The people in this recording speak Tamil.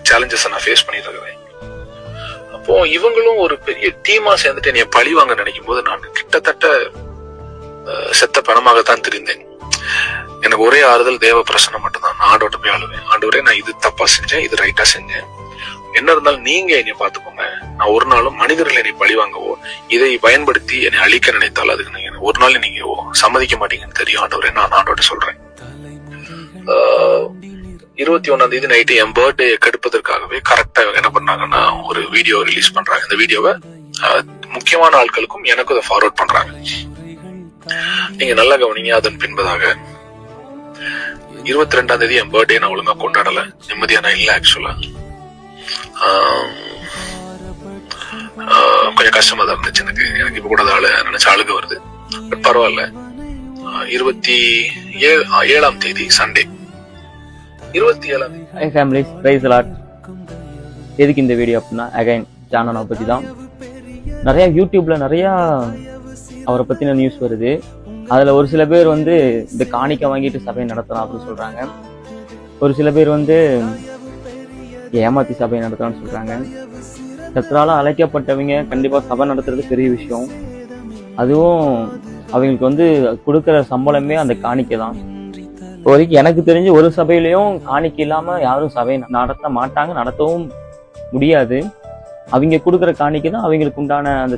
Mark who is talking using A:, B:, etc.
A: சேலஞ்சஸ் நான் ஃபேஸ் பண்ணிட்டு இருக்கிறேன். அப்போ இவங்களும் ஒரு பெரிய டீமா சேர்ந்துட்டு என்னைய பழி வாங்க நினைக்கும் போது நான் கிட்டத்தட்ட செத்த பணமாகத்தான் தெரிந்தேன். எனக்கு ஒரே ஆறுதல் தேவ பிரசனம் மட்டும்தான். நான் ஆண்டோட்ட போய் அழுவேன், ஆண்டவரே நான் இது தப்பா செஞ்சேன், இது ரைட்டா செஞ்சேன், என்ன இருந்தாலும் நீங்க என்னை பாத்துக்கோங்க. நான் ஒரு நாளும் மனிதர்கள் என்னை பழி வாங்கவோ இதை பயன்படுத்தி என்னை அழிக்க நினைத்தால் அதுக்கு நீங்க ஒரு நாள் நீங்க சம்மதிக்க மாட்டீங்கன்னு தெரியும் ஆண்டவரே, நான் ஆண்டோட்ட சொல்றேன். 21 நைட்டு என் பர்த்டே கெடுப்பதற்காகவே கரெக்டா என்ன பண்ணாங்கன்னா ஒரு வீடியோ ரிலீஸ் பண்றாங்க. இந்த வீடியோவை முக்கியமான ஆட்களுக்கும் எனக்கும் இதை ஃபார்வர்ட் பண்றாங்க. நீங்க நல்லா கவனிங்க. அதன் பின்பதாக 22 என் பர்த்டே நான் ஒழுங்கா கொண்டாடல, நிம்மதியா நான் இல்ல. ஆக்சுவலா கொஞ்சம் கஷ்டமா தான் இருந்துச்சு எனக்கு இப்ப கூட நினைச்ச அழுக வருது. பட் பரவாயில்ல. 27 சண்டே 27
B: எதுக்கு இந்த வீடியோ அப்படின்னா அகைன் ஜானனை பத்தி தான். நிறைய யூடியூப்ல நிறைய அவரை பத்தின நியூஸ் வருது. அதுல ஒரு சில பேர் வந்து இந்த காணிக்க வாங்கிட்டு சபை நடத்தலாம் அப்படின்னு சொல்றாங்க. ஒரு சில பேர் வந்து ஏமாத்தி சபை நடத்தலாம்னு சொல்றாங்க. கர்த்தரால அழைக்கப்பட்டவங்க கண்டிப்பா சபை நடத்துறது பெரிய விஷயம். அதுவும் அவங்களுக்கு வந்து கொடுக்குற சம்பளமே அந்த காணிக்கை தான். வரைக்கும் எனக்கு தெரிஞ்சு ஒரு சபையிலையும் காணிக்கை இல்லாம யாரும் சபை நடத்த மாட்டாங்க, நடத்தவும் முடியாது. அவங்க கொடுக்குற காணிக்கை தான் அவங்களுக்கு உண்டான அந்த